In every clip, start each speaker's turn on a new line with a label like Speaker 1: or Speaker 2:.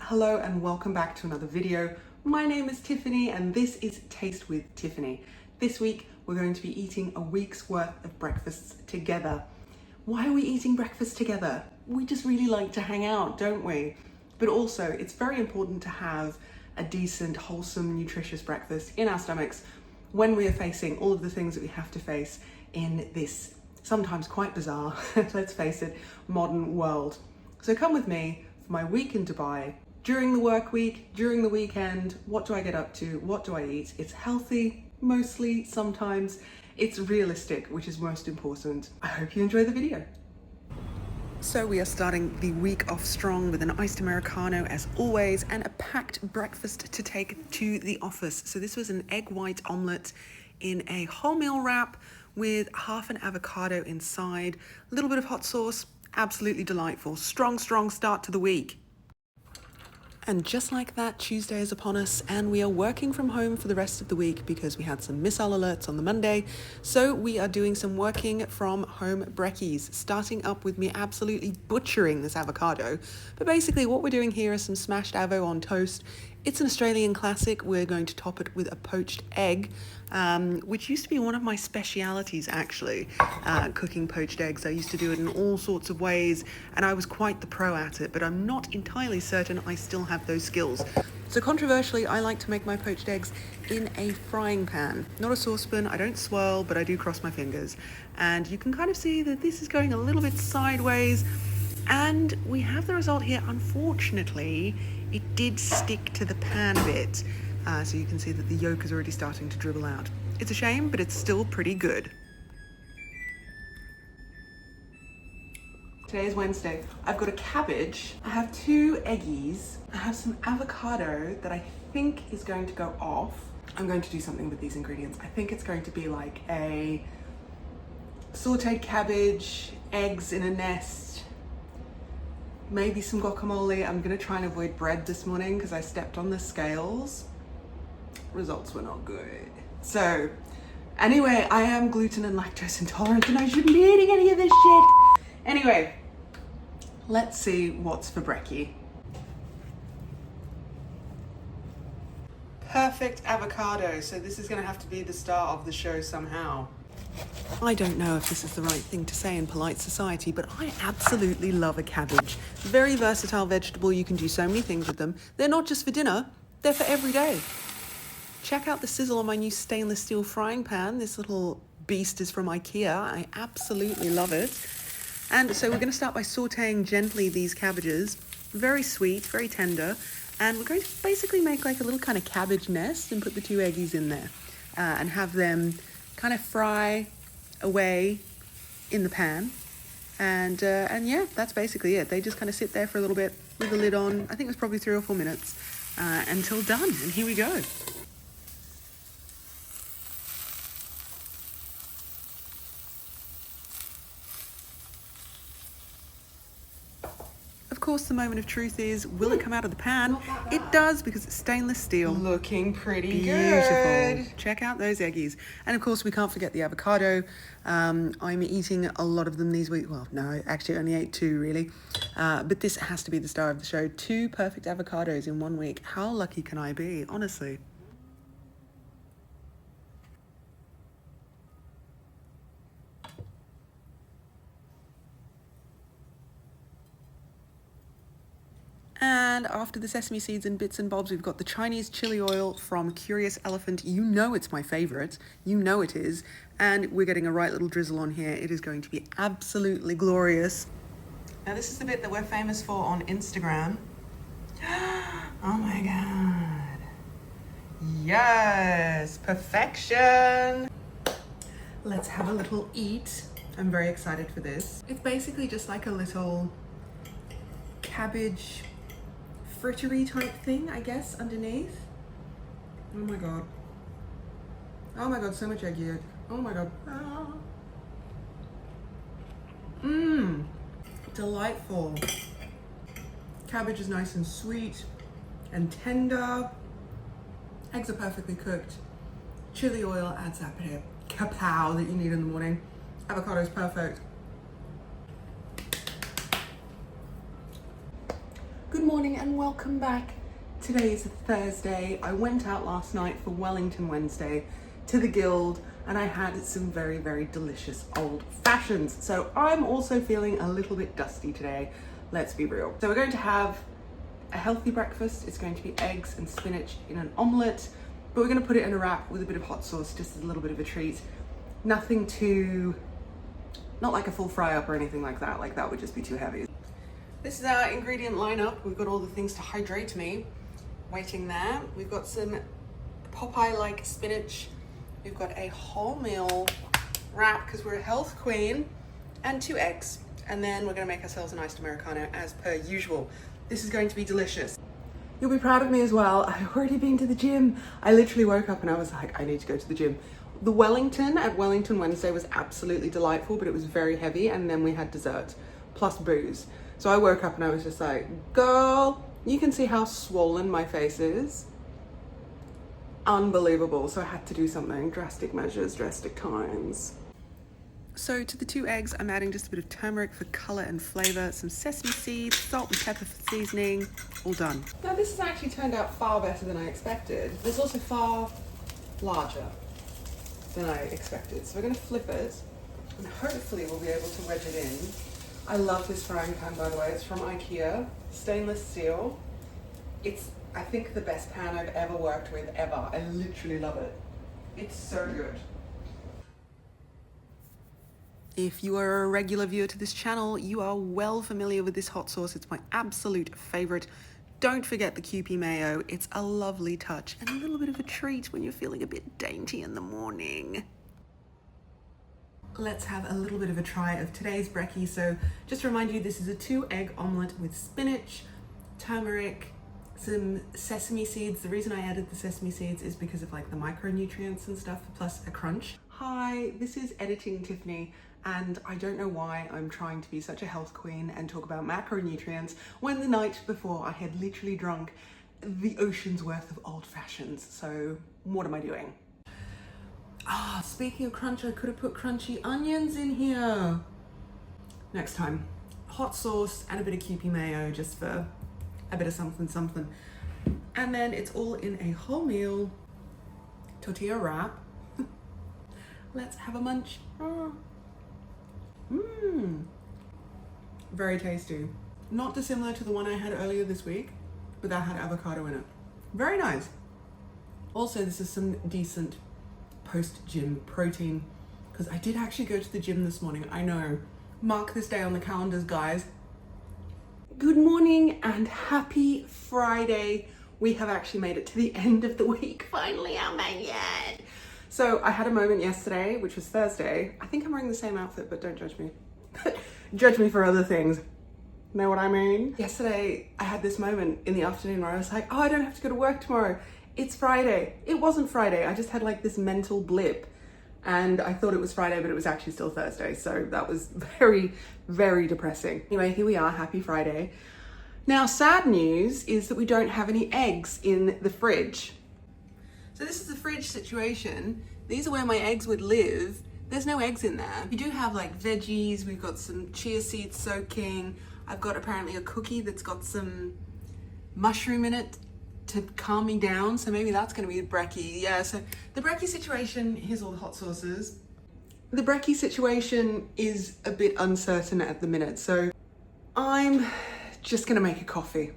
Speaker 1: Hello and welcome back to another video. My name is Tiffany and this is Taste with Tiffany. This week we're going to be eating a week's worth of breakfasts together. Why are we eating breakfast together? We just really like to hang out, don't we? But also it's very important to have a decent, wholesome, nutritious breakfast in our stomachs when we are facing all of the things that we have to face in this sometimes quite bizarre, let's face it, modern world. So come with me for my week in Dubai. During the work week, during the weekend, what do I get up to? What do I eat? It's healthy, mostly, sometimes. It's realistic, which is most important. I hope you enjoy the video. So we are starting the week off strong with an iced Americano as always and a packed breakfast to take to the office. So this was an egg white omelette in a wholemeal wrap with half an avocado inside, a little bit of hot sauce, absolutely delightful. Strong start to the week. And just like that, Tuesday is upon us and we are working from home for the rest of the week because we had some missile alerts on the Monday. So we are doing some working from home brekkies, starting up with me absolutely butchering this avocado. But basically what we're doing here is some smashed avo on toast. It's an Australian classic. We're going to top it with a poached egg, which used to be one of my specialities actually, cooking poached eggs. I used to do it in all sorts of ways and I was quite the pro at it, but I'm not entirely certain I still have those skills. So controversially, I like to make my poached eggs in a frying pan, not a saucepan. I don't swirl, but I do cross my fingers. And you can kind of see that this is going a little bit sideways and we have the result here. Unfortunately, it did stick to the pan a bit. So you can see that the yolk is already starting to dribble out. It's a shame, but it's still pretty good. Today is Wednesday. I've got a cabbage. I have 2 eggies. I have some avocado that I think is going to go off. I'm going to do something with these ingredients. I think it's going to be like a sauteed cabbage, eggs in a nest, maybe some guacamole. I'm gonna try and avoid bread this morning because I stepped on the scales. Results were not good. So anyway, I am gluten and lactose intolerant and I shouldn't be eating any of this shit. Anyway, let's see what's for brekkie. Perfect avocado. So this is gonna have to be the star of the show somehow. I don't know if this is the right thing to say in polite society, but I absolutely love a cabbage. Very versatile vegetable. You can do so many things with them. They're not just for dinner, they're for every day. Check out the sizzle on my new stainless steel frying pan. This little beast is from IKEA. I absolutely love it. And so we're going to start by sauteing gently these cabbages. Very sweet, very tender. And we're going to basically make like a little kind of cabbage nest and put the 2 eggies in there and have them kind of fry away in the pan. And yeah, that's basically it. They just kind of sit there for a little bit with the lid on. I think it was probably 3 or 4 minutes until done. And here we go. Of course, the moment of truth is, will it come out of the pan? It does, because it's stainless steel. Looking pretty good. Check out those eggies. And of course, we can't forget the avocado. I'm eating a lot of them these weeks. Well, no, actually I only ate 2 really. But this has to be the star of the show. 2 perfect avocados in 1 week. How lucky can I be, honestly? And after the sesame seeds and bits and bobs, we've got the Chinese chili oil from Curious Elephant. You know it's my favorite. You know it is. And we're getting a right little drizzle on here. It is going to be absolutely glorious. Now this is the bit that we're famous for on Instagram. Oh my God. Yes, perfection. Let's have a little eat. I'm very excited for this. It's basically just like a little cabbage frittery type thing, I guess, underneath. Oh my God. Oh my God, so much egg yolk. Oh my God. Mmm, delightful. Cabbage is nice and sweet and tender. Eggs are perfectly cooked. Chili oil adds that bit of kapow that you need in the morning. Avocado is perfect. Good morning and welcome back. Today is Thursday. I went out last night for Wellington Wednesday to the Guild and I had some very, very delicious old fashions. So I'm also feeling a little bit dusty today, let's be real. So we're going to have a healthy breakfast. It's going to be eggs and spinach in an omelette, but we're going to put it in a wrap with a bit of hot sauce, just as a little bit of a treat. Nothing too, not like a full fry up or anything like that would just be too heavy. This is our ingredient lineup. We've got all the things to hydrate me waiting there. We've got some Popeye-like spinach. We've got a wholemeal wrap because we're a health queen, and 2 eggs. And then we're gonna make ourselves an iced Americano as per usual. This is going to be delicious. You'll be proud of me as well. I've already been to the gym. I literally woke up and I was like, I need to go to the gym. The Wellington at Wellington Wednesday was absolutely delightful, but it was very heavy, and then we had dessert plus booze. So I woke up and I was just like, girl, you can see how swollen my face is. Unbelievable. So I had to do something, drastic measures, drastic times. So to the 2 eggs, I'm adding just a bit of turmeric for color and flavor, some sesame seeds, salt and pepper for seasoning, all done. Now this has actually turned out far better than I expected. It's also far larger than I expected. So we're gonna flip it and hopefully we'll be able to wedge it in. I love this frying pan, by the way. It's from IKEA, stainless steel. It's, I think, the best pan I've ever worked with, ever. I literally love it. It's so good. If you are a regular viewer to this channel, you are well familiar with this hot sauce. It's my absolute favorite. Don't forget the Kewpie mayo. It's a lovely touch and a little bit of a treat when you're feeling a bit dainty in the morning. Let's have a little bit of a try of today's brekkie. So just to remind you, this is a 2-egg omelette with spinach, turmeric, some sesame seeds. The reason I added the sesame seeds is because of like the micronutrients and stuff, plus a crunch. Hi, this is Editing Tiffany, and I don't know why I'm trying to be such a health queen and talk about macronutrients when the night before I had literally drunk the ocean's worth of old fashions. So what am I doing? Ah, speaking of crunch, I could have put crunchy onions in here. Next time. Hot sauce and a bit of Kewpie mayo just for a bit of something something. And then it's all in a wholemeal tortilla wrap. Let's have a munch. Very tasty. Not dissimilar to the one I had earlier this week, but that had avocado in it. Very nice. Also, this is some decent post-gym protein, because I did actually go to the gym this morning. I know. Mark this day on the calendars, guys. Good morning and happy Friday. We have actually made it to the end of the week. Finally, oh my God. So I had a moment yesterday, which was Thursday. I think I'm wearing the same outfit, but don't judge me. Judge me for other things. Know what I mean? Yesterday, I had this moment in the afternoon where I was like, oh, I don't have to go to work tomorrow. It's Friday. It wasn't Friday. I just had like this mental blip and I thought it was Friday, but it was actually still Thursday. So that was very, very depressing. Anyway, here we are. Happy Friday. Now, sad news is that we don't have any eggs in the fridge. So this is the fridge situation. These are where my eggs would live. There's no eggs in there. We do have like veggies. We've got some chia seeds soaking. I've got apparently a cookie that's got some mushroom in it to calm me down, so maybe that's gonna be the brekkie. Yeah, so the brekkie situation, here's all the hot sauces. The brekkie situation is a bit uncertain at the minute, so I'm just gonna make a coffee.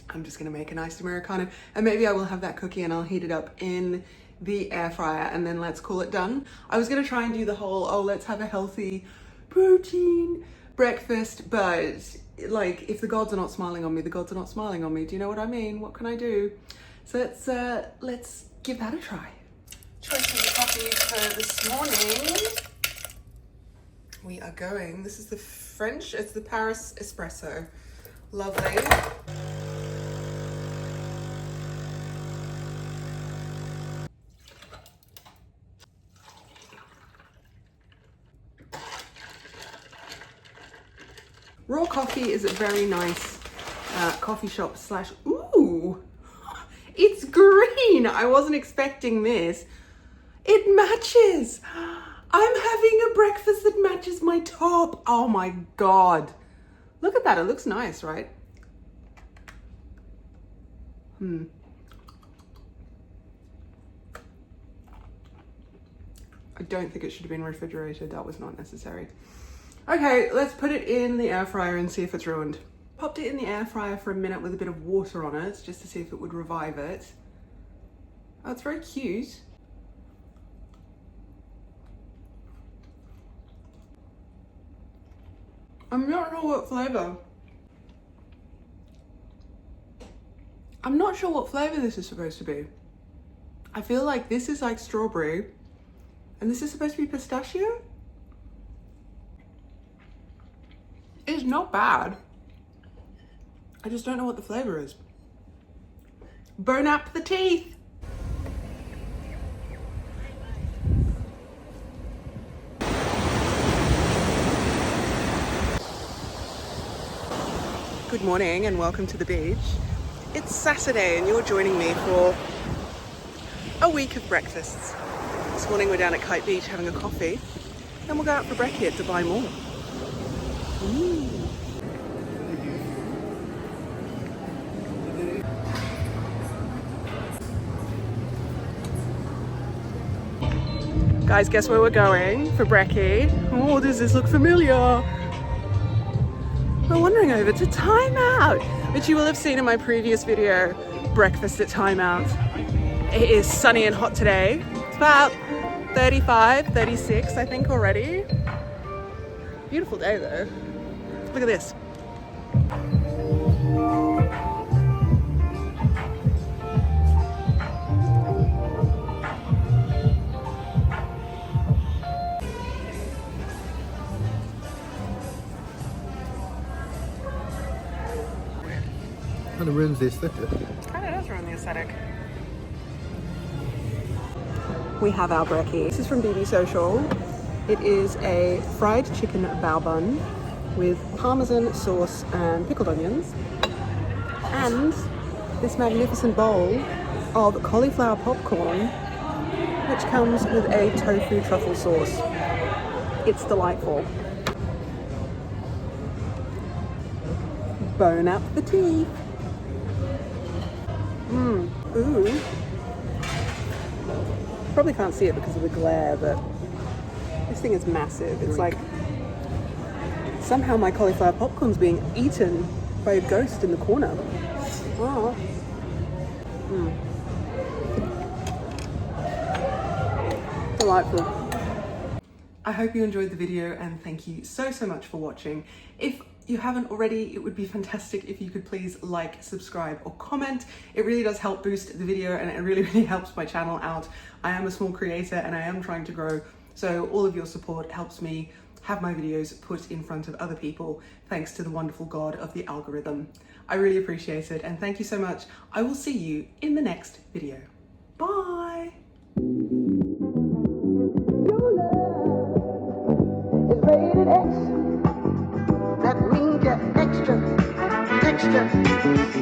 Speaker 1: I'm just gonna make an iced Americano, and maybe I will have that cookie and I'll heat it up in the air fryer and then let's call it done. I was gonna try and do the whole, oh, let's have a healthy protein breakfast, but like, if the gods are not smiling on me, the gods are not smiling on me. Do you know what I mean? What can I do? So let's give that a try. Choice of the coffee for this morning. We are going, this is the French, it's the Paris espresso. Lovely. Raw coffee is a very nice coffee shop slash, ooh, it's green. I wasn't expecting this. It matches. I'm having a breakfast that matches my top. Oh my God. Look at that, it looks nice, right? I don't think it should have been refrigerated. That was not necessary. Okay, let's put it in the air fryer and see if it's ruined. Popped it in the air fryer for a minute with a bit of water on it, just to see if it would revive it. Oh, it's very cute. I'm not sure what flavour. I'm not sure what flavour this is supposed to be. I feel like this is like strawberry and this is supposed to be pistachio. It's not bad. I just don't know what the flavour is. Bon appetit! Good morning and welcome to the beach. It's Saturday and you're joining me for a week of breakfasts. This morning we're down at Kite Beach having a coffee, then we'll go out for brekkie at Dubai Mall. Guys, guess where we're going for brekkie? Oh, does this look familiar? We're wandering over to Time Out, which you will have seen in my previous video, breakfast at Time Out. It is sunny and hot today. It's about 35, 36, I think already. Beautiful day though. Look at this.
Speaker 2: Kind of ruins the aesthetic.
Speaker 1: Kind of does ruin the aesthetic. We have our brekkie. This is from BB Social. It is a fried chicken bao bun with parmesan sauce and pickled onions. And this magnificent bowl of cauliflower popcorn, which comes with a tofu truffle sauce. It's delightful. Bon appetit! Ooh. Probably can't see it because of the glare, but this thing is massive. It's like somehow my cauliflower popcorn's being eaten by a ghost in the corner. Oh. Delightful. I hope you enjoyed the video and thank you so much for watching. If you haven't already, it would be fantastic if you could please like, subscribe or comment. It really does help boost the video and it really helps my channel out. I am a small creator and I am trying to grow, so all of your support helps me have my videos put in front of other people thanks to the wonderful God of the algorithm. I really appreciate it and thank you so much. I will see you in the next video. Bye!
Speaker 3: Rated X. That means you're extra, extra.